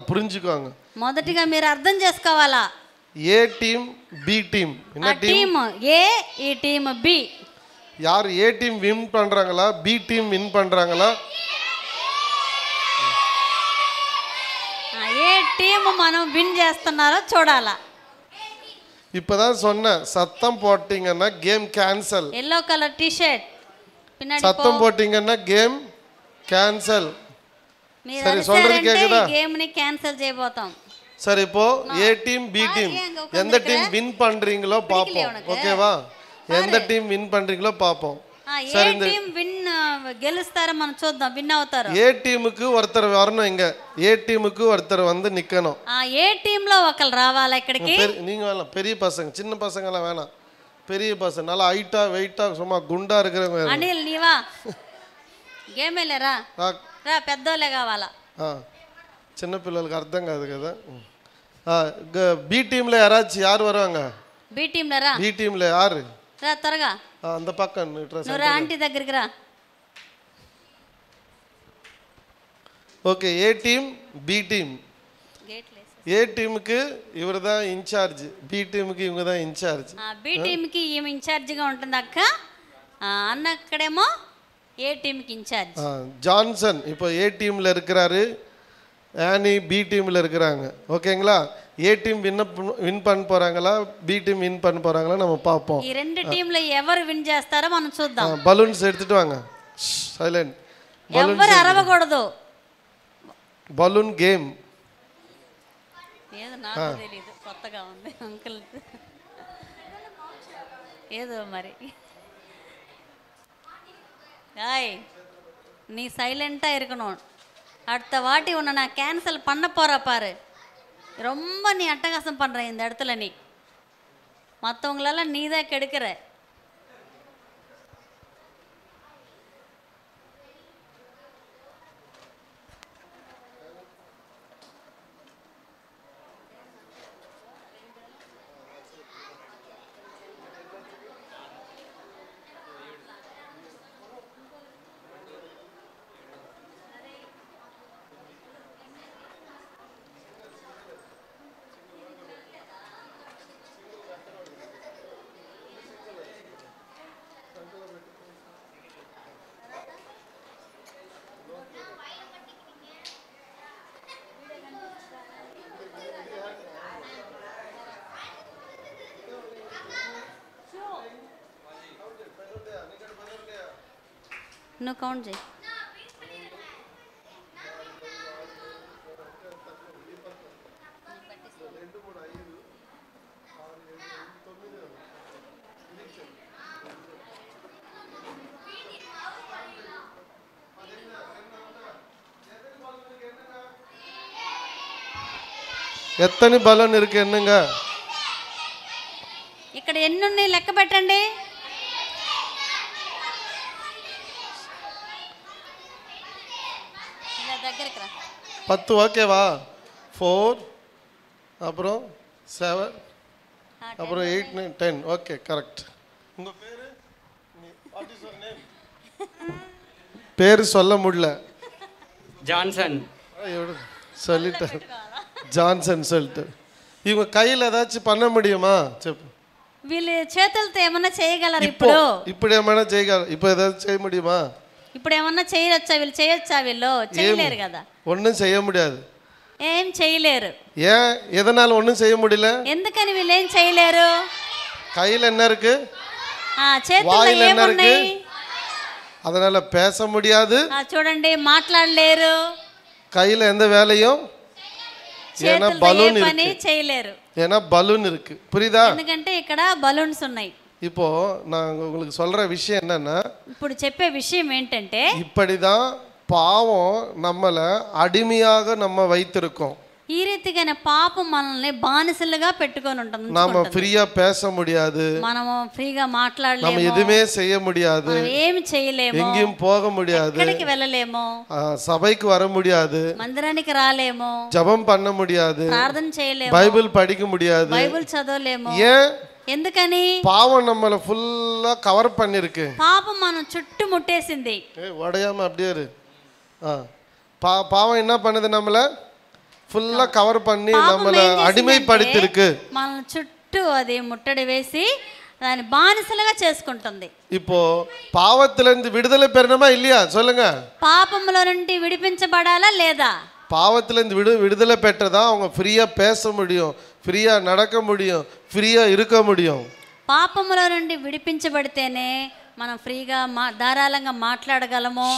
புரிஞ்சுக்கோங்க. మొదటిగా మీరు అర్థం చేసుకోవాలా. ఏ టీం బి టీం. என்ன டீம் ஏ ఈ டீம் பி. யார் ஏ டீம் வின் பண்றாங்களா பி டீம் வின் பண்றாங்களா? ఏ டீம் మనం విన్ చేస్తున్నారో చూడాలా. இப்பதான் சொன்னேன், சத்தம் போட்டீங்கன்னா game cancel. Yellow colour T-shirt பின்னாடி சத்தம் போட்டீங்கன்னா கேம் கேன்சல். சரி சொல்றது கேக்குதா? கேம் நீ கேன்சல் செய்யபோறோம். சரி இப்போ ஏ டீம் பி டீம் எந்த டீம் வின் பண்றீங்களோ பாப்போம். ஓகேவா? எந்த டீம் வின் பண்றீங்களோ பாப்போம். ఏ టీం విన్ గెలుస్తారో మనం చూద్దాం. విన్ అవుతారో. ఏ టీముக்கு ஒருத்தர் வரணும். இங்க ఏ టీముக்கு ஒருத்தர் வந்து நிக்கணும். ఏ టీంలో ఒకరు రావాలా ఇక్కడికి. நீங்க வேணாம், பெரிய பசங்க, சின்ன பசங்க எல்லாம் வேணாம். பெரிய பசங்க நல்லா ஹைட்டா வெயிட்டா சும்மா குண்டா இருக்கிறவங்க. అనిల్ నీవా గేమ్ వెళ్ళరా రా, పెద్దోళ్ళే కావాలా. சின்ன பிள்ளைகளுக்கு அர்த்தம் காது కదా. பி டீம்ல யார் வருவாங்க? బి టీంలో రా. బి டீம்ல யாரு? రా త్వరగా. அந்த பக்கம் నువ్వు రా ఆంటీ దగ్గరికి రా. Okay, A team B team. A టీంకి ఇవరు தான் ఇన్ఛార్జ్, బి టీంకి ఇవங்க தான் ఇన్ఛార్జ్. బి టీంకి ఈమె ఇన్ఛార్జ్గా ఉంటుంది అక్క. అన్న అక్కడేమో ఏ టీంకి ఇన్ఛార్జ్. ஜான்சன் இப்போ ஏ டீம்ல இருக்கிறாரு, ஆனி பி டீம்ல இருக்கிறாங்க. ஓகேங்களா? ఏ టీం విన్ பண்ண போறாங்களா బి టీం విన్ பண்ண போறாங்களா நம்ம பாப்போம். ఈ రెండు టీంలో ఎవరు విన్ చేస్తారో మనం చూద్దాం. బలూన్స్ எடுத்துட்டு வாங்க. సైలెంట్. ఎవరు అరవకూడదు. Balloon game. ఏదో నాకు తెలియదు, కొత్తగా ఉంది అంకుల్. ఏదో మరి ஆய் நீ சைலண்டா இருக்கணும். அடுத்த வாட்டி உன்னை நான் கேன்சல் பண்ண போற பாரு. ரொம்ப நீ அட்டகாசம் பண்ற இந்த இடத்துல. நீ மற்றவங்களெல்லாம் நீ தான் கெடுக்கிற. నువ్వు కౌంట్ చేయి. எத்தனை பலூன் இருக்கு என்னங்க? ఇక్కడ ఎన్ని ఉన్నాయి లెక్క పెట్టండి. దగ్గరికి రా. 10 ஓகேவா? 4 அப்புறம் 7 அப்புறம் 8 9 10. Okay correct. உங்க பேரு? What is your name? பேர் சொல்ல முடியல. ஜான்சன். சொல்லிட்டேன் ஜான்சன் சொல்லிட்டு. இவங்க கையில் ஏதாச்சும் பண்ண முடியுமா? చెప్పు. వీళ్ళు చేతులతో ఏమన్నా చేయగలరు? ఇప్పుడు ఏమైనా చేయగలరు? இப்போ ஏதாச்சும் செய்ய முடியுமா? ఇప్పుడు ఏమన్నా చేయొచ్చా? వీళ్ళు చేయొచ్చా? వీళ్ళు చేయలేరు కదా. ஒன்றும் செய்ய முடியாது. ఏం చేయలేరు. ஏன் எதனால ஒன்றும் செய்ய முடியல? ఎందుకని వీళ్ళు ఏం చేయలేరు? கையில் என்ன இருக்கு? చేతుల్లో ఏమున్నాయి? அதனால பேச முடியாது. చూడండి మాట్లాడలేరు. கையில் எந்த வேலையும் ஏன்னா பலூன் పని చేయలేరు. ஏன்னா பலூன் இருக்கு. புரியுதா? ఎందుకంటే ఇక్కడ బలూన్స్ ఉన్నాయి. இப்போ நான் உங்களுக்கு சொல்ற விஷயம் என்னன்னா, ఇప్పుడు చెప్పే విషయం ఏంటంటే இப்படிதான் பாவம் நம்மள அடிமையாக நம்ம வைத்திருக்கோம். ఈ రీతిగానే పాపం మనల్ని బానిసలుగా పెట్టుకొని ఉంటుంది. நாம ஃப்ரீயா பேச முடியாது. మనము ఫ్రీగా మాట్లాడలేము. நம்ம எதுமே செய்ய முடியாது. ఏమి చేయలేము. எங்கேயும் போக முடியாது. ఎక్కడికి వెళ్ళలేము. சபைக்கு வர முடியாது. మందిరానికి రాలేము. ஜெபம் பண்ண முடியாது. ప్రార్థన చేయలేము. பைபிள் படிக்க முடியாது. బైబిల్ చదవలేము. ஏன்? ఎందుకని? பாவம் நம்மள ஃபுல்லா கவர் பண்ணிருக்கு. పాపం మనం చుట్టూ ముట్టేసింది. உடையாம அப்படியே இரு. பாவம் என்ன பண்ணுது? நம்மள ఫుల్లా కవర్ பண்ணி పాపం நம்மள ఏం చేసిందంటే, అడిమైపడితిருக்கு. మన చుట్టూ అది ముట్టడి వేసి దాన్ని బానిసలుగా చేసుకుంటుంది. இப்போ பாவத்திலிருந்து விடுதலை பெறணுமா இல்லையா சொல்லுங்க. పాపములో నుండి విడిపించబడాలా లేదా? பாவத்திலிருந்து விடுதலை பெற்றதா அவங்க ஃப்ரீயா பேச முடியும், ஃப்ரீயா நடக்க முடியும், ஃப்ரீயா இருக்க முடியும். పాపములో నుండి విడిపించబడితేనే మనం ఫ్రీగా ధారాళంగా మాట్లాడగలము,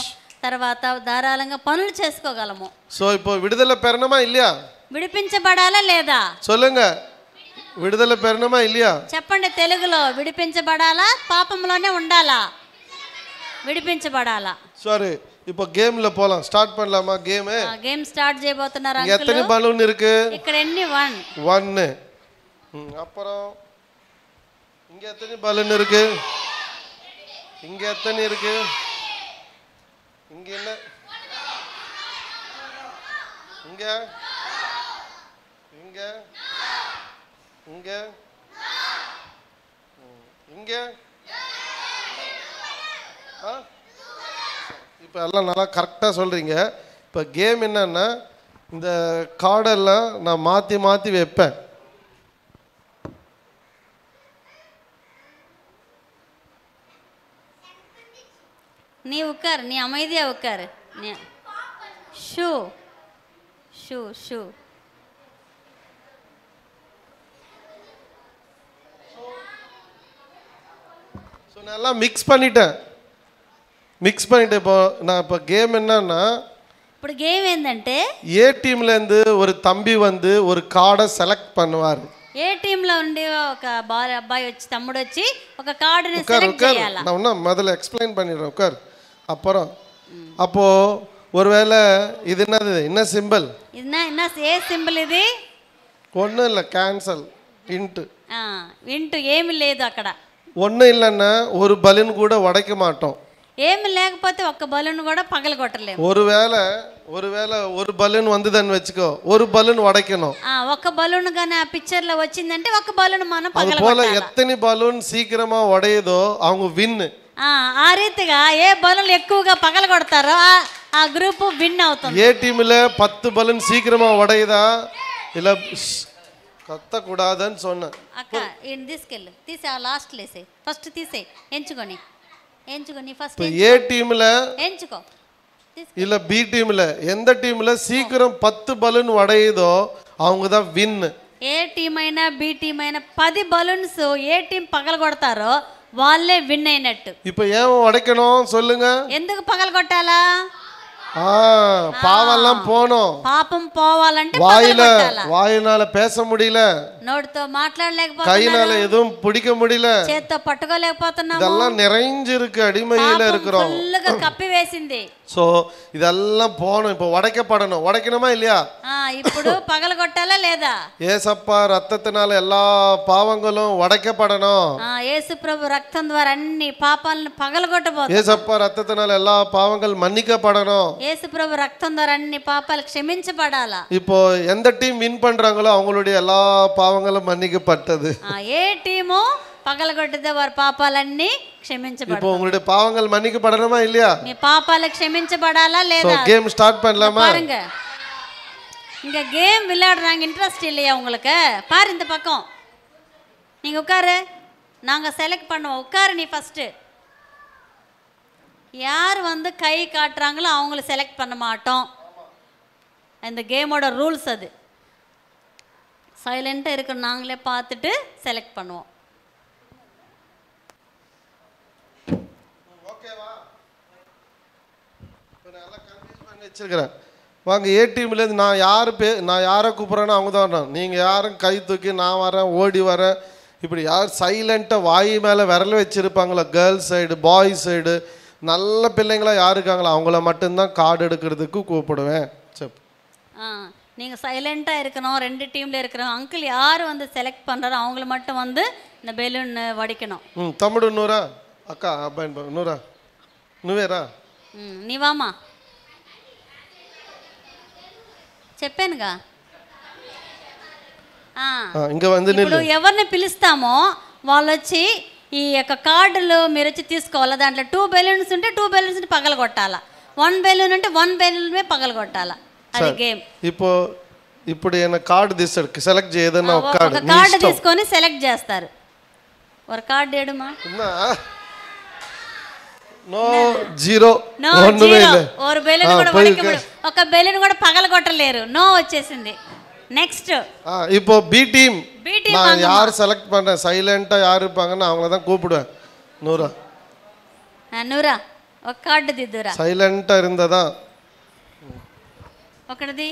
తర్వాత ధారాళంగా పనులు చేసుకోగలము. సో இப்போ விடுதலை பெறணுமா இல்லையா? విడిపించబడాలా లేదా? சொல்லுங்க. విడుదల పెరనమా இல்லையா? చెప్పండి తెలుగులో. విడిపించబడాలా, పాపంలోనే ఉండాలా? విడిపించబడాలా. சரி, இப்போ கேம்ல போலாம். ஸ்டார்ட் பண்ணலாமா கேம்? கேம் ஸ்டார்ட் చేయబోతున్నారు అంకుల్. எத்தனை பலூன் இருக்கு? ఇక్కడ ఎన్ని? 1 1. அப்புறம் இங்க எத்தனை பலூன் இருக்கு? இங்க எத்தனை இருக்கு? இங்க என்ன? இங்க இங்க இங்க இங்க இப்போ எல்லாம் நல்லா கரெக்டாக சொல்கிறீங்க. இப்போ கேம் என்னன்னா, இந்த கார்டெல்லாம் நான் மாற்றி மாற்றி வைப்பேன். நீ உட்கார், நீ அமைதியா உட்காரு. நீ ஷூ ஷூ ஷூ நான் எல்லாம் மிக்ஸ் பண்ணிட்டேன். இப்போ நான் இப்போ கேம் என்னன்னா, ఇప్పుడు గేమ్ ఏంటంటే ఏ టీంலேருந்து ஒரு தம்பி வந்து ஒரு கார்டை செலக்ட் பண்ணுவார். ఏ టీంలో ఉండి ఒక అబ్బాయి వచ్చి, తమ్ముడు వచ్చి ఒక కార్డుని సెలెక్ట్ చేయాలి. நான் இன்னும் முதல்ல எக்ஸ்பிளைன் பண்ணிடுறேன். உட்கார். அப்புறம் அப்போ ஒருவேளை இது என்னது, என்ன சிம்பிள்? என்ன ఏ సింబల్ ఇది? ஒன்றும் இல்லை, கேன்சல் இன்ட்டு. ఇంటూ ఏమి లేదు అక్కడ. ஒன்றும் இல்லைன்னா ஒரு பலூன் கூட உடைக்க மாட்டோம். ఏమి లేకపోతే ఒక్క బలూన్ కూడా పగలగొట్టలేము. ஒருவேளை ஒரு பலூன் வந்ததுன்னு வெச்சுக்கோ, ஒரு பலூன் உடைக்கணும். ఒక్క బలూన్ గాని ఆ పిక్చర్ లో వచ్చిందంటే ఒక్క బలూన్ మనం పగలగొట్టాలి. పోల ఎత్తని బలూన్ సీక్రమా ఉడయదో அவங்க విన్. ఆ రీతిగా ఏ బలూన్ ఎక్కువగా పగలగొడతారో ఆ గ్రూప్ విన్ అవుతుంది. ఏ టీంல 10 బలూన్ సీక్రమా ఉడయదా இல்ல కత్త కూడదని சொன்னேன். అక్క ఇన్ తీసుకెళ్ళు, తీసి ఆ లాస్ట్ లేసే, ఫస్ట్ తీసే, ఎంచుకొని ఫస్ట్. ఏ టీంல ఎంచుకో. இல்ல பி டீம்ல, எந்த டீம்ல சீக்கிரம் 10 பலூன் உடையுதோ அவங்க தான் வின். ఏ టీం అయినా బి టీం అయినా 10 బలూన్స్ ఏ టీం పగలగొడతారో వాళ్ళే విన్ అయినట్టు. இப்போ ஏன் உடைக்கணும் சொல்லுங்க? ఎందుకు పగలగొట్టాలా? பாவெல்லாம் போணும். పాపం పోవాలంటే வாயினால பேச முடியல, నోటితో మాట్లాడలేకపోతున్నాము, கையினால எதுவும் பிடிக்க முடியல, చేత్తో పట్టుకోలేకపోతున్నాము. இதெல்லாம் நிறைஞ்சிருக்கு, அடிமையில இருக்கிறோம். ఫుల్లుగా కప్పివేసింది. சோ இதெல்லாம் போணும். இப்போ உடைக்கப்படணும். உடைக்கணுமா இல்லையா? ఇప్పుడు పగలగొట్టాలా లేదా? ஏசப்பா ரத்தத்தினால எல்லா பாவங்களும் உடைக்கப்படணும். యేసు ప్రభు రక్తం ద్వారా అన్ని పాపాలను పగలగొట్టబోతున్నాడు. ஏசப்பா ரத்தத்தினால எல்லா பாவங்கள் மன்னிக்கப்படணும். యేసు ప్రభు రక్తం ద్వారా అన్ని పాపాలు క్షమించబడాలా. இப்போ எந்த டீம் வின் பண்றாங்களோ அவங்களுடைய எல்லா பாவங்களும் மன்னிக்கப்பட்டது. ఏ టీము పగలగొట్టితే వారి పాపాలన్నీ క్షమించబడతాయి. இப்போ உங்களுடைய பாவங்கள் மன்னிக்கப்படணுமா இல்லையா? మీ పాపాలు క్షమించబడాలా లేదా? கேம் ஸ்டார்ட் பண்ணலாமா? பாருங்க, இங்க கேம் விளையாடுறாங்க, இன்ட்ரெஸ்ட் இல்லையா உங்களுக்கு? பாரு இந்த பக்கம், நீங்க உட்காரு, நாங்க செலக்ட் பண்ணுவோம். உட்காரு நீ ஃபர்ஸ்ட். யார் வந்து கை காட்டுறாங்களோ அவங்கள செலக்ட் பண்ண மாட்டோம். இந்த கேமோட ரூல்ஸ் அது. சைலண்டாக இருக்கிற நாங்களே பார்த்துட்டு செலக்ட் பண்ணுவோம். வச்சிருக்கிறேன். வாங்க, ஏ டீம்லேருந்து நான் யாரை கூப்பிட்றேன்னா அவங்க தான் வரணும். நீங்கள் யாரும் கை தூக்கி நான் வரேன், ஓடி வரேன், இப்படி யார் சைலண்ட்டாக வாய் மேலே விரல வச்சுருப்பாங்களோ, கேர்ள்ஸ் சைடு பாய்ஸ் சைடு நல்ல பிள்ளைங்களா யார் இருக்காங்களோ அவங்கள மட்டும்தான் கார்டு எடுக்கிறதுக்கு கூப்பிடுவேன். சரி, நீங்கள் சைலண்ட்டாக இருக்கணும். 2 டீமில் இருக்கிறோம். அங்கிள் யார் வந்து செலக்ட் பண்ணுறாரோ அவங்கள மட்டும் வந்து இந்த பெலூன் வடிக்கணும். తమ్ముడు నూరా, అక్క అబ్బాయి నూరా, నువ్వేరా? నీవామా చెప్పానుగా. ఇంకా వంది ఇప్పుడు ఎవరిని పిలుస్తామో వాళ్ళు వచ్చి ఈ యొక్క కార్డులు మీరు వచ్చి తీసుకోవాలా. దాంట్లో 2 బెలూన్స్ ఉంటే 2 బెలూన్స్ పగలగొట్టాలా. 1 బెలూన్ ఉంటే 1 బెలూన్ పగలగొట్టాలా. అది గేమ్. இப்போ ఇప్పుడు ఈయన కార్డు తీస్తాడు, సెలెక్ట్ చేయదన్నా ఒక కార్డు తీసుకొని సెలెక్ట్ చేస్తారు. ఒక కార్డు ఏడుమా? No zero. ఒక బెలూన్ కూడా పగలగొట్టలేరు. నో వచ్చేసింది. నెక్స్ట్ இப்போ பி டீம் நான் யார் செலக்ட் பண்றேன், சைலண்டா யார் இருப்பாங்கன்னு அவங்கள தான் கூப்பிடுவேன். நூரா நூரா ఒక కార్డు దిద్దురా. సైలెంట్ இருந்ததா ఒకటిది.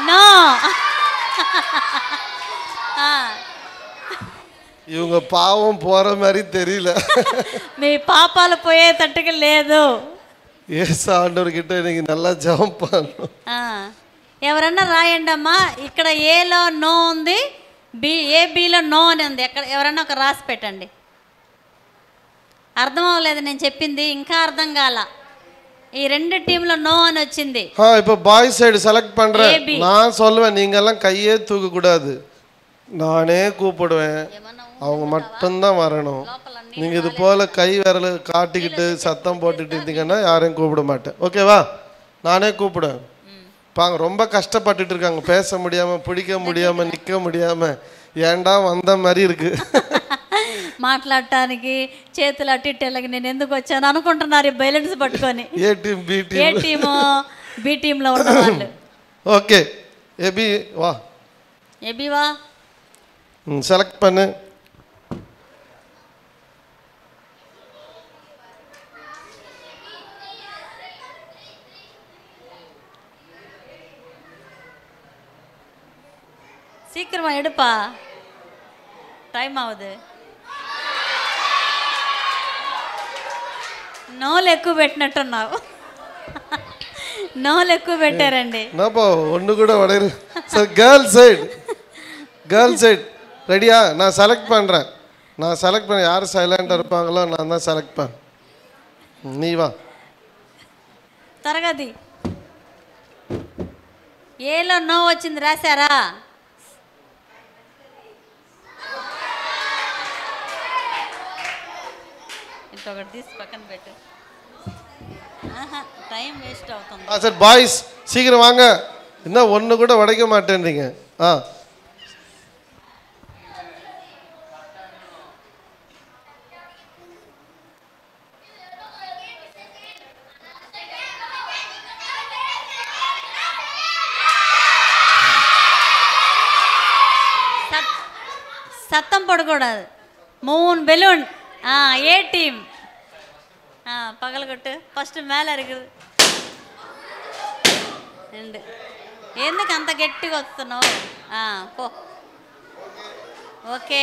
నో. இவங்க பாவம் போற மாதிரி தெரியல. మీ పాపాలు పోయేటట్టుగా లేదు. ஏசு ஆண்டவர்கிட்ட நீங்க நல்லா ஜெபம் பண்ணணும். ఎవరన్నా రాయండి అమ్మా. ఇక్కడ ఏలో నో ఉంది, ఏబిలో నో అని ఉంది. ఎక్కడ ఎవరన్నా ఒక రాసి పెట్టండి. అర్థం అవ్వలేదు నేను చెప్పింది, ఇంకా అర్థం కాల. ఈ రెండు టీంలో నో అని వచ్చింది. இப்போ பாய் சைடு செலக்ட் பண்றேன். நான் சொல்லுவேன் நீங்க எல்லாம் கையே தூக்க கூடாது, நானே கூப்பிடுவேன், அவங்க மட்டும்தான் வரணும். நீங்க இது போல கை விரல் காட்டிக்கிட்டு சத்தம் போட்டுட்டு இருந்தீங்கன்னா யாரையும் கூப்பிட மாட்டேன். ஓகேவா? நானே கூப்பிடுவேன். பாங்க ரொம்ப கஷ்டப்பட்டுட்டு இருக்காங்க, பேச முடியாம, பிடிக்க முடியாம, நிக்க முடியாம, ஏண்டா வந்த மாதிரி இருக்கு. మాట్లాడటానికి చేతులు అటు ఇటు వెళ్ళకి నేను ఎందుకు వచ్చాను అనుకుంటున్నారు బెలూన్స్ పట్టుకొని. ఏ టీం బి టీం, ఏ టీము బి టీంలో ఉన్న వాళ్ళు. ఓకే ఏబి వా, ఏబి వా, సెలెక్ట్ பண்ணு. சீக்கிரமா எடுப்பா, டைம் ஆகுது. నోలు ఎక్కువ పెట్టినట్టున్నావు. నోలు ఎక్కువ పెట్టారండి. నాపో ఒన్ను కూడా వడరు. Sir girl side, girl side ரெடியா? நான் செலக்ட் பண்ணுறேன். நான் செலக்ட் பண்ண யார் சைலண்டாக இருப்பாங்களோ நான் தான் செலக்ட் பண்ண. நீ வா. తరగతి ఏలో నో వచ్చింది, రాశారా? ఇంకొకటి తీసి పక్కన పెట్టు. టైం వేస్ట్ అవుతుంది. சார் பாய்ஸ் சீக்கிரம் வாங்க, இன்னும் ஒன்று கூட உடைக்க மாட்டேன்றீங்க. சத்தம் போடக்கூடாது. 3 பெலூன். ஏ டீம் பகல்கொட்டு. ஃபஸ்ட்டு மேலே இருக்குது. ரெண்டு. ఎందుకు అంత గట్టిగా వస్తున్నావు? పో. ఓకే.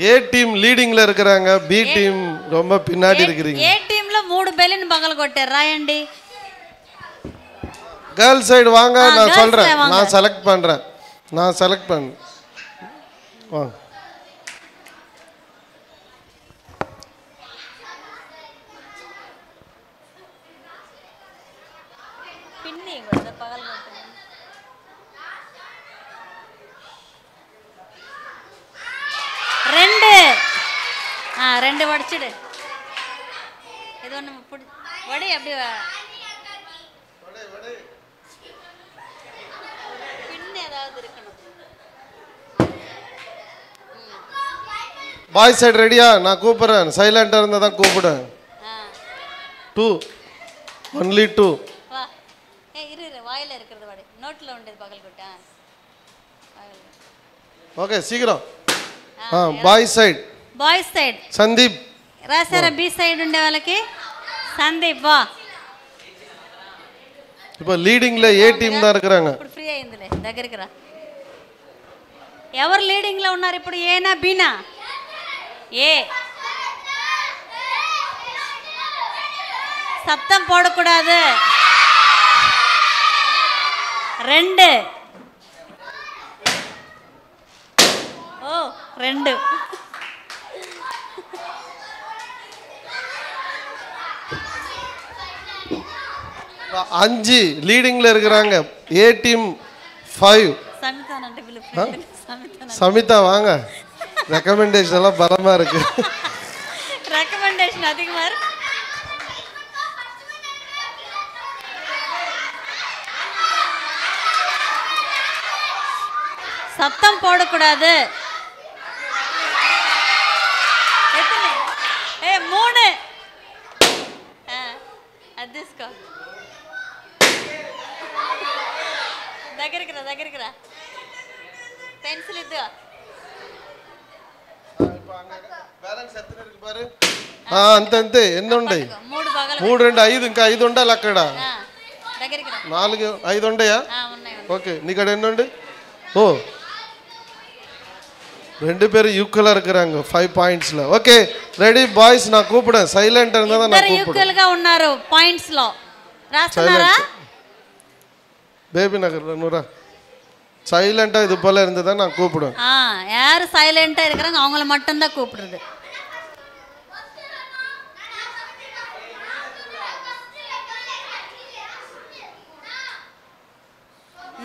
ఏ టీం లీడింగ్లో இருக்கிறாங்க, బి టీం ரொம்ப பின்னாடி இருக்கிறீங்க. ఏ టీంలో 3 బెలూన్ పగలగొట్టారు, రాయండి. கேர்ள் சைடு வாங்க, நான் சொல்றேன். நான் செலக்ட் பண்றேன். நான் செலக்ட் பண்ண வாங்க. பின்னி கூட பகல்கொட்டு. ரெண்டு. ரெண்டு வடிச்சிடு. இது ஒன்று வடி அப்படி பின்னு ஏதாவது இருக்கணும். பாய் சைடு ரெடியா? நான் கூப்பிடுறேன். சைலண்டாக இருந்தால் தான் கூப்பிடுவேன். 2 ஒன்லி 2. வா. இரு வாயில் இருக்கிறது வடி, நோட்டில் உண்டது பகல்கொட்டா. ఓకే సీకిరం. Boy side. Boys side Sandeep రాశారా? బి సైడ్ ఉండే వాళ్ళకి సందీప్ వా. இப்போ లీడింగ్లో ఏ టీం தான் இருக்கிறாங்க. ఇప్పుడు ఫ్రీ అయిందిలే, దగ్గరికి రా. ఎవరు లీడింగ్లో ఉన్నారు ఇప్పుడు, ఏనా బీనా? ఏ. சத்தம் போடக்கூடாது. 2. ஓ 2. அஞ்சு லீடிங்ல இருக்கிறாங்க. ஏ டீம் 5. சமிதா சமிதா வாங்க, ரெக்கமெண்டேஷன் எல்லாம் பலமா இருக்கு. ரெக்கமெண்டேஷன் அதிகமா இருக்கு. சத்தம் போடக்கூடாது. எத்தனை? 3. అది తీసుకో. దగ్గరికి రా. పెన్సిల్ ఇద్దు. అంతే ఎన్ని ఉన్నాయి? 3 భాగాలు. 3 2 5 ఇంకా 5 ఉండాలి అక్కడ. దగ్గరికి రా. 4 5 ఉన్నాయా? ఉన్నాయి. ఓకే నీకడ ఎన్ని ఉండి? ఓ 2 பேர் ஈக்குவலா இருக்காங்க 5 பாயிண்ட்ஸ்ல. ஓகே రెడీ బాయ్స్ నా కూపడ సైలెంట్ అన్నదా నా కూపడ. ఈక్వల్ గా ఉన్నారు పాయింట్స్ లో. రాస్తున్నారా? பேபி நகர் நூரா சைலண்டா இது போல இருந்ததா நான் கூப்பிடுவேன். யார் சைலண்டா இருக்காங்க அவங்கள மட்டும் தான் கூப்பிடுறது.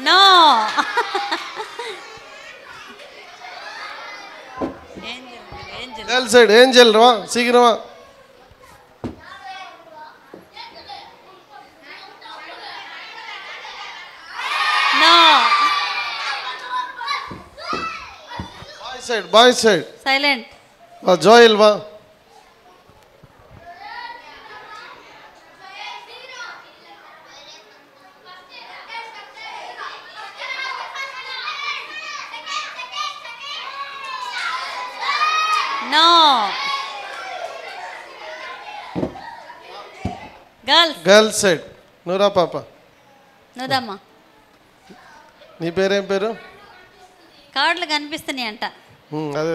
நோ கேர்ள் சைடு ஏஞ்சல் வா சீக்கிரமா. நோ பாய் சைடு சைலண்ட். வா ஜோயல் வா. No. Girls side. నూరా పాప. నుదమ్మా. నీ పేరేం పేరు? కార్డులు కనిపిస్తున్నాయి అంట. అదే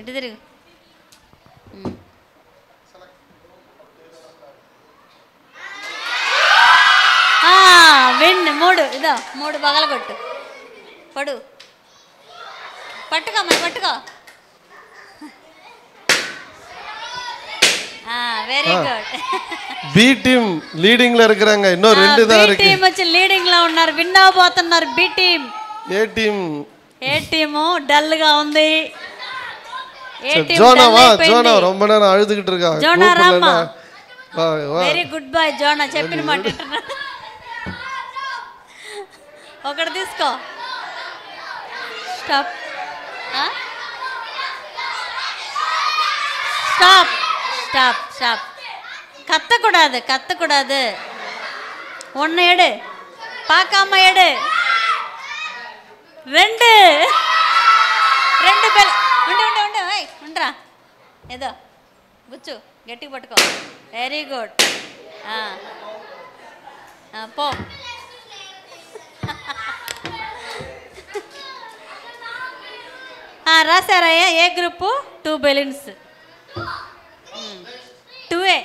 ఇటు తిరుగు. విన్ 3 ఇదో 3 పగల కొట్టు. పట్టుకో. Very good. B team leading లో இருக்காங்க. இன்னும் 2 தான் இருக்கு. బి టీమ్ వచ్చి లీడింగ్ లో ఉన్నారు. విన్ అవబోతున్నారు B team. A team dull గా ఉంది. ఏ టీమ్ జోనా ரொம்ப நேரம் அழுதுகிட்டு இருக்கா. జోనా రామ్మా. వెరీ గుడ్ బాయ్ జోనా చెప్పిన మాట వింటున్నా. ఒకటి తీసుకో. స్టాప్. ஸ்டாப். கத்தக்கூடாது. ஒன்று எடு. பார்க்காம எடு. 2 பேர். ఉండు. ఉండరా. ఏదో గుచ్చు గట్టిగా పట్టుకో. Very good. పో. రాశారయ్యా. ఏ group? 2 balloons. 2A.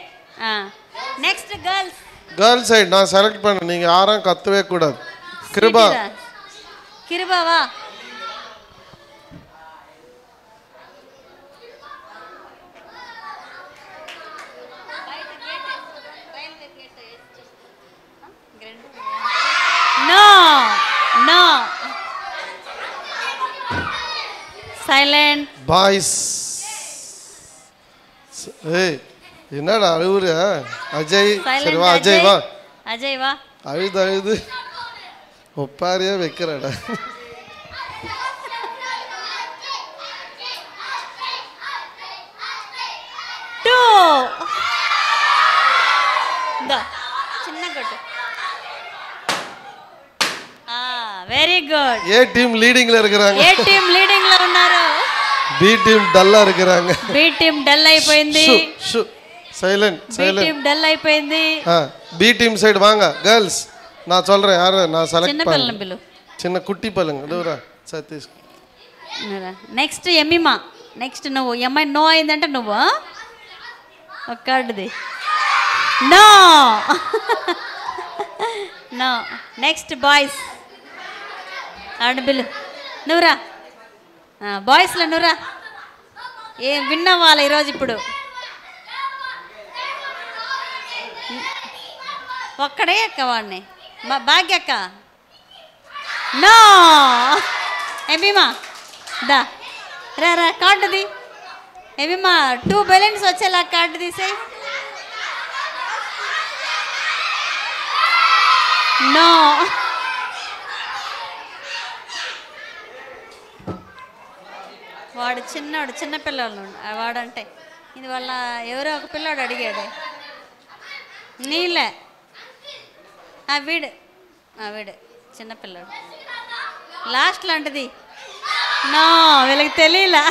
Next girls side நான் செலக்ட் பண்ண. நீங்க யாரும் கத்தவே கூடாது. கிருபாவா? No silent boys. ஏய் என்னடா அழுவுற? அஜய் சரி வா. அஜய் வா. அழுது ஒப்பாரியா வைக்கிறடா. சின்ன கொட்டு. Very good. A team leading లో ఉన్నారు. బి టీమ్ డల్ இருக்காங்க. బి టీమ్ డల్ అయిపోయింది. சைலண்ட். బి టీమ్ డల్ అయిపోయింది. బి టీమ్ సైడ్ வாங்க గర్ల్స్. நான் சொல்றேன் யாரு நான் செலக்ட் చిన్న పిల్లల పిల్లు. చిన్న కుట్టి పల్లంగ దూరా సతీష్. నెక్స్ట్ ఎమ్మిమా. నెక్స్ట్ నువ్వు అమ్మాయి నో అయిందంటే నువ్వు ఒక్కడిది. No next boys. ఆడపిల్లు నువ్వురా. బాయ్స్లో నువ్వురా. ఏం విన్నావాళ్ళ ఈరోజు? ఇప్పుడు ఒక్కడే అక్క వాడిని. భాగ్యక్క. నో ఎమ్మీమా దా రా కార్డుది. ఏమమ్మా 2 బెలూన్స్ వచ్చేలా కార్డు తీసేయ్. నో వాడు చిన్నవాడు, చిన్న పిల్లలు వాడంటే ఇది వాళ్ళ ఎవరో ఒక పిల్లాడు అడిగాడు. నీలే వీడు వీడు చిన్నపిల్లాడు లాస్ట్ లాంటిది. నో వీళ్ళకి తెలియలా.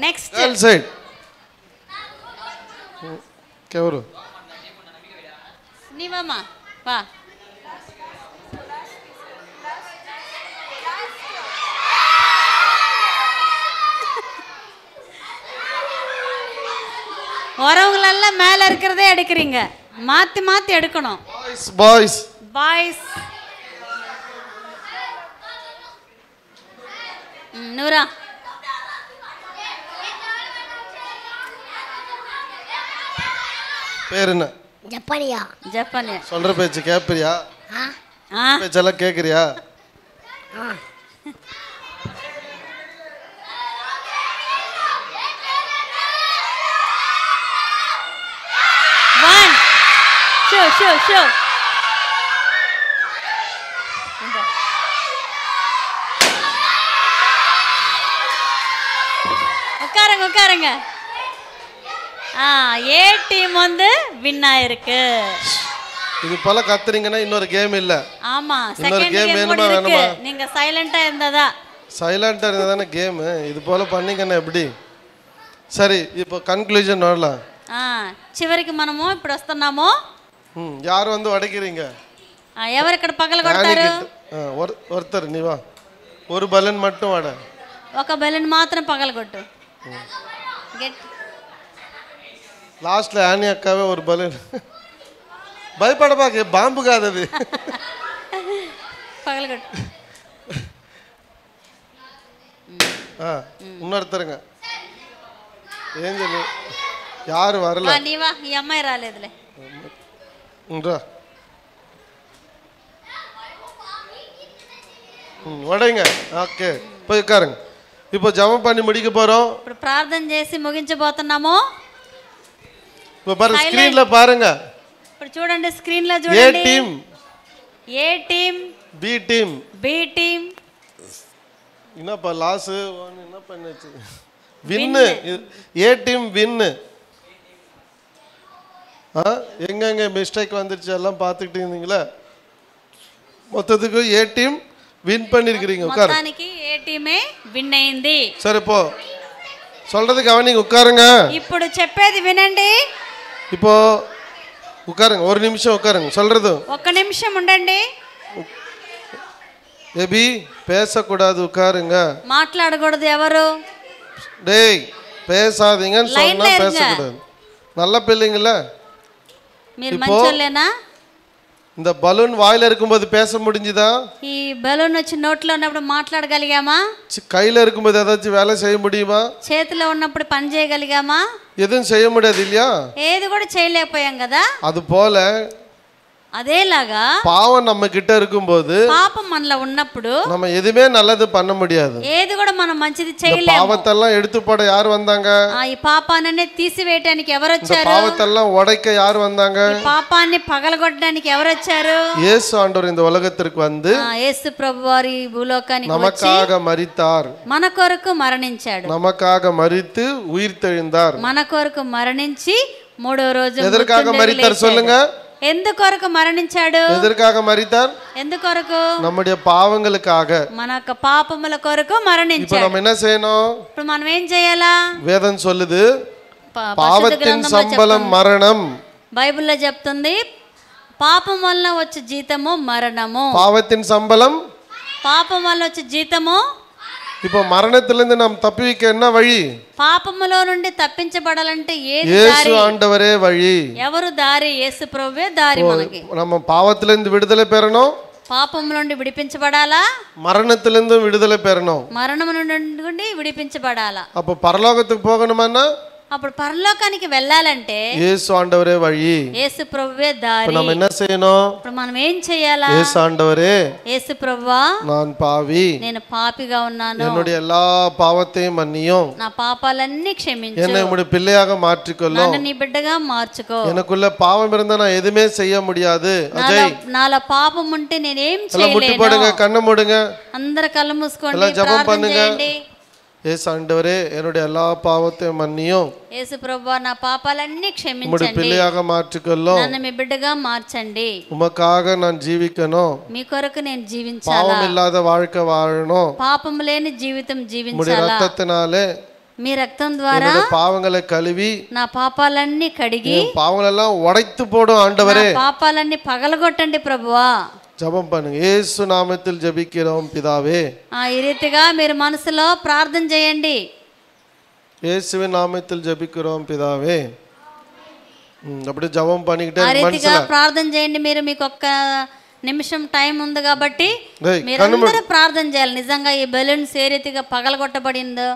నెక్స్ట్ సైడ్ ఎవరు నీవమ్మా వా. வரவங்களெல்லாம் மேலே இருக்கிறதே எடுக்கிறீங்க, மாற்றி மாற்றி எடுக்கணும். பாய்ஸ் பாய்ஸ் நூறா பேர் என்ன? ஜப்பானியா. ஜப்பானியா. சொல்ற பேச்சு கேட்பியா? பேச்செல்லாம் கேட்குறியா? ஷோ உட்காருங்க உட்காருங்க. ஏ டீம் வந்து வின் ஆயிருக்கு. இது போல கத்துறீங்கன்னா இன்னொரு கேம் இல்ல. ஆமா, இன்னொரு கேம் வேணுமா வேணுமா? நீங்க சைலண்டா இருந்ததா? சைலண்டா இருந்தானே கேம். இது போல பண்ணீங்கன்னா எப்படி? சரி, இப்போ கன்க்ளூஷன் வரலாம். చివరికి మనము ఇప్పుడు వస్తున్నాము. யார் வந்து వడకిరింగ? ఎవరు ఇక్కడ పగల కొడతారు? ஒருத்தர் நீ வா. ஒரு பலூன் மட்டும் வாட. ఒక బెలూన్ మాత్రం పగలగొట్టు. లాస్ట్ లో ఆని అక్కవే ஒரு బలూన్. భయపడబాకే, బాంబు కాదు అది. పగలగొట్టు. இன்னொருத்தருங்க ఏం చెప్పు, யாரு வரல? நீ வா, ఈ అమ్మాయి రాలేదులే. உடைங்க. ஓகே, போய் உட்காருங்க. இப்போ ஜெபம் பண்ணி முடிக்க போறோம். ఇప్పుడు ప్రార్థన చేసి ముగించబోతున్నాము. இப்போ பாருங்க, ஸ்கிரீன்ல பாருங்க. ఇప్పుడు చూడండి, స్క్రీన్ లో చూడండి. A team, A team, B team, B team. என்னப்பா லாஸ் என்ன பண்ணுச்சு? வின்னு. A team win. எங்கெங்க மிஸ்டேக் வந்துருச்சு எல்லாம் பார்த்துக்கிட்டு இருந்தீங்களா? மொத்தத்துக்கு ஏ டீம் வின் பண்ணிருக்கீங்க. உட்காரு. మొత్తానికి ఏ టీమే విన్ అయింది. సరే పో, சொல்றது கவனிங்க. உட்காருங்க. ఇప్పుడు చెప్పేది వినండి. இப்போ உட்காருங்க, ஒரு நிமிஷம் உட்காருங்க. சொல்றது ఒక్క నిమిషం ఉండండి. எபி பேசக்கூடாது, உட்காருங்க. మాట్లాడకూడదు ఎవరు. டேய் பேசாதீங்கன்னு சொன்னா பேசக்கூடாது. நல்ல பிள்ளைங்கள మీరు మంచోళ్ళేనా? இந்த பலூன் வாயில இருக்கும்போது பேச முடிஞ்சுதா? ఈ బలూన్ వచ్చి నోట్లో ఉన్నప్పుడు మాట్లాడగలిగామా? கையில இருக்கும்போது ஏதாச்சும் வேலை செய்ய முடியுமா? చేతిలో ఉన్నప్పుడు పని చేయగలిగామా? எதுவும் செய்ய முடியாது இல்லையா? ఏది కూడా చేయలేకపోయాం కదా. அது போல అదేలాగా பாவம் நம்ம கிட்ட இருக்கும்போது, పాపం మనలో ఉన్నప్పుడు நம்ம எதுவுமே நல்லது பண்ண முடியாது. ఏది కూడా మనం మంచిది చేయలేము. பாவத்தெல்லாம் எடுத்து போட யார் வந்தாங்க? ఈ పాపాన్ని తీసివేయడానికి ఎవరు వచ్చారు? பாவத்தெல்லாம் உடைக்க யார் வந்தாங்க? ఈ పాపాన్ని పగలగొట్టడానికి ఎవరు వచ్చారు? இயேசு ஆண்டவர் இந்த உலகத்திற்கு வந்து యేసు ప్రభువారు ఈ భూలోకానికి వచ్చి நமக்காக மரித்தார். మన కొరకు మరణించాడు. நமக்காக மரித்து உயிர்த்தெழுந்தார். మన కొరకు మరణించి మూడో రోజు எதற்காக மரித்தார் சொல்லுங்க? ఎందుకొరకు మరణించాడు? எதற்காக மரித்தார்? ఎందుకొరకు? நம்முடைய பாவங்களுக்காக. మన యొక్క పాపముల కొరకు இப்போ మరణించాడు. நம்ம என்ன செய்யணும்? ఇప్పుడు మనం ఏం చేయాలా? வேதம் சொல்லுது, పరిశుద్ధ பாவத்தின் గ్రంథంలో சம்பளம் చెప్తుంది. மரணம். బైబిల్లో చెప్తుంది, పాపం వలన వచ్చే జీతము మరణము. பாவத்தின் சம்பளம். పాపం వలన వచ్చే జీతము. இப்போ மரணத்திலிருந்து நாம் தப்பிக்க என்ன வழி? పాపములో నుండి తప్పించబడాలంటే ఏది இயேசு దారి? ஆண்டவரே வழி. ఎవరు దారి? యేసు ప్రభువే దారి. మనకి நம்ம பாவத்திலிருந்து விடுதலை பெறணும், పాపము నుండి విడిపించబడాలా, மரணத்திலிருந்து விடுதலை பெறணும். మరణము నుండి విడిపించబడాలా. அப்போ பரலோகத்துக்கு போகணுமான்னா అప్పుడు పరలోకానికి వెళ్ళాలంటే இயேசு ஆண்டவரே வழி. యేసు ప్రభువే దారి. நம்ம என்ன செய்யணும்? ఇప్పుడు మనం ఏం చేయాలా? இயேசு ஆண்டவரே, యేసు ప్రభువా, நான் பாவி, నేను పాపిగా ఉన్నాను, என்னுடைய எல்லா பாவத்தையும் மன்னியும், నా పాపాలన్నీ క్షమించు, என்னை உம்முடைய பிள்ளையாக மாற்றிக்கொள்ளும், నన్ను నీ బిడ్డగా మార్చుకో. எனக்குள்ள பாவம் இருந்தா நான் எதுவுமே செய்ய முடியாது. அஜய், నాలో పాపం ఉంటే నేనేం எல்லாம் முட்டி చేయలేను. போடுங்க, கண்ணை மூடுங்க, అందరు కళ్ళు మూసుకోండి, எல்லாம் ஜெபம் ప్రార్థన பண்ணுங்க. చేయండి. இயேசு ஆண்டவரே, என்னுடைய எல்லா பாவத்தையும் மன்னியும், యేసు ప్రభువా, నా పాపాలన్నీ உம்முடைய క్షమించండి, பிள்ளையாக மாற்றிக்கொள்ளும், నన్ను మీ బిడ్డగా మార్చండి, உமக்காக நான் ஜீவிக்கணும், మీ కొరకు నేను జీవించాలా, பாவம் இல்லாத வாழ்க்கை வாழணும், పాపం లేని జీవితం உம்முடைய జీవించాలా, ரத்தத்தினாலே మీ రక్తం ద్వారా என்னுடைய பாவங்களை கழுவி నా పాపాలన్నీ కడిగి என் பாவங்களெல்லாம் உடைத்து போடும் ஆண்டவரே. నా పాపాలన్నీ పగలగొట్టండి ప్రభువా. ஜெபம் பண்ணுங்க. இயேசு நாமத்தில் ஜெபிக்கிறோம் பிதாவே. ఈ రీతిగా మీరు మనసులో ప్రార్థన చేయండి. இயேசுவின் நாமத்தில் ஜெபிக்கிறோம் பிதாவே. அப்படி ஜெபம் பண்ணிக்கிட்டே ఆ రీతిగా மனசுல ప్రార్థన చేయండి. మీరు మీకు ఒక్క నిమిషం టైం ఉంది కాబట్టి டேய், మీరందరూ ప్రార్థన చేయాలి. నిజంగా ఈ బెలూన్స్ ఏ రీతిగా పగలగొట్టబడిందో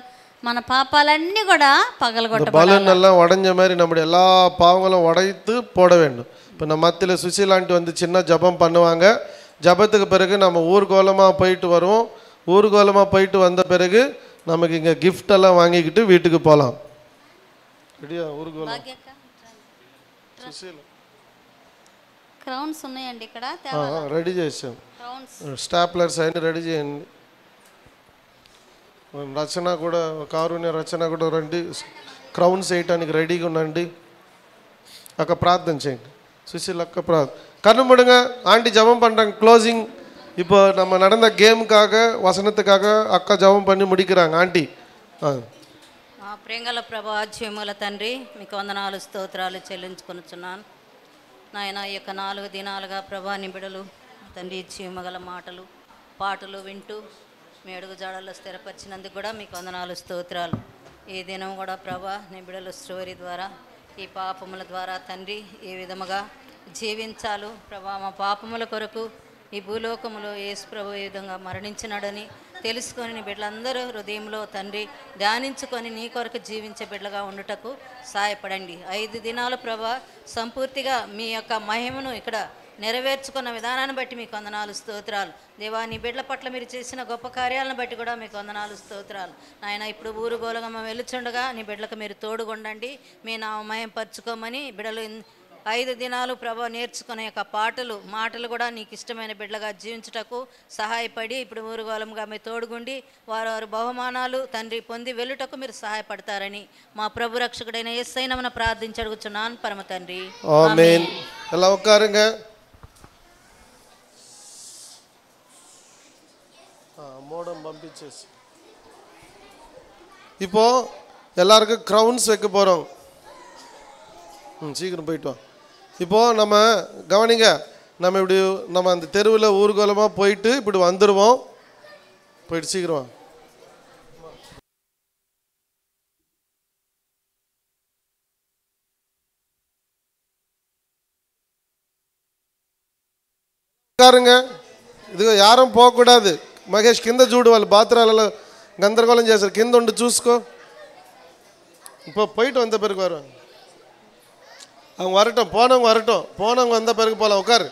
మన పాపాలన్నీ కూడా పగలగొట్టబడాలి. பலூன் எல்லாம் உடைஞ்ச மாதிரி நம்முடைய எல்லா பாவங்களும் உடைத்து போட வேண்டும். இப்போ நம்ம மத்தியில் சுசிலாண்டி வந்து சின்ன ஜெபம் பண்ணுவாங்க. ஜெபத்துக்கு பிறகு நம்ம ஊர்கோலமாக போயிட்டு வருவோம். ஊர்கோலமாக போயிட்டு வந்த பிறகு நமக்கு இங்கே கிஃப்ட் எல்லாம் வாங்கிக்கிட்டு வீட்டுக்கு போகலாம். ரெடியா? ஊர்கோலம் సుశీల క్రౌన్స్ ఉన్నాయండి ఇక్కడ. రెడీ చేసాం. క్రౌన్స్, స్టాప్లర్స్ అన్ని రెడీ చేయండి. రచన కూడా, కారుణ్య రచన కూడా రండి. క్రౌన్స్ వేయటానికి రెడీగా ఉండండి. అక్క ప్రార్థన చేయండి. சுசில் அக்கா கண்ணு முடுங்க. ஆண்டி ஜெபம் பண்ணுறாங்க. க்ளோசிங். இப்போ நம்ம நடந்த கேமுக்காக, வசனத்துக்காக அக்கா ஜெபம் பண்ணி முடிக்கிறாங்க. ஆண்டி మా ప్రేంగల ప్రభా, జీవముల తండ్రి, మీకు వందనాలు స్తోత్రాలు చెల్లించుకొనుచున్నాను నాయన. ఈ యొక్క 4 దినాలుగా ప్రభా నీ బిడ్డలు తండ్రి జీవమగల మాటలు పాటలు వింటూ మీ అడుగు జాడల్లో స్థిరపరిచినందుకు కూడా మీకు వందనాలు స్తోత్రాలు. ఈ దినం కూడా ప్రభా నీ బిడ్డలు స్టోరీ ద్వారా, ఈ పాపముల ద్వారా తండ్రి ఏ విధముగా జీవించాలో ప్రభా, మా పాపముల కొరకు ఈ భూలోకములో యేసు ప్రభు ఏ విధంగా మరణించినాడని తెలుసుకొని నీ బిడ్డలందరూ హృదయంలో తండ్రి ధ్యానించుకొని నీ కొరకు జీవించే బిడ్డలుగా ఉండుటకు సహాయపడండి. 5 దినాలు ప్రభా సంపూర్తిగా మీ యొక్క మహిమను ఇక్కడ నెరవేర్చుకున్న విధానాన్ని బట్టి మీకు వందనాలు స్తోత్రాలు దేవా. నీ బిడ్డల పట్ల మీరు చేసిన గొప్ప కార్యాలను బట్టి కూడా మీకు వందనాలు స్తోత్రాలు నాయన. ఇప్పుడు ఊరు గోలగమ్మ వెలుచుండగా నీ బిడ్డలకు మీరు తోడుగుండండి, మీ నామయం పరుచుకోమని బిడ్డలు 5 దినాలు ప్రభా నేర్చుకునే యొక్క మాటలు కూడా నీకు ఇష్టమైన బిడ్డలుగా జీవించుటకు సహాయపడి ఇప్పుడు ఊరుగోలంగా మీరు తోడుగుండి వారు బహుమానాలు తండ్రి పొంది వెళ్ళుటకు మీరు సహాయపడతారని మా ప్రభు రక్షకుడైన యేసయ్య నామమున ప్రార్థించి అడుగుచున్నాను పరమ తండ్రి. ஆமென். எல்லாம் உட்காருங்க. மோடம் பம்பிச்சேஸ். இப்போ எல்லாருக்கும் க்ரௌன்ஸ் வைக்க போகிறோம். சீக்கிரம் போயிட்டு வா. இப்போது நம்ம கவனிங்க, நம்ம அந்த தெருவில் ஊர்கோலமாக போயிட்டு இப்படி வந்துடுவோம். போயிட்டு சீக்கிரம் வா. ఉట్కారుங்க. ఇదిగో యారం పోకూడదు. మహేష్ కింద చూడు, వాళ్ళు బాత్రూంలలో గందరగోళం చేశారు. కింద ఉండి చూసుకో. இப்போ போயிட்டு வந்த பிறகு வருவாங்க. அவங்க வரட்டும், போனவங்க வந்த பிறகு போகலாம். உட்காரு.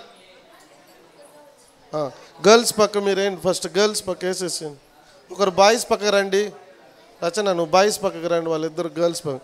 గర్ల్స్ పక్క మీరేంటి ఫస్ట్ గర్ల్స్ పక్క వేసేసి ఒకరు బాయ్స్ పక్కకు రండి. రచన నువ్వు బాయ్స్ పక్కకు రండి, వాళ్ళిద్దరు గర్ల్స్ పక్క.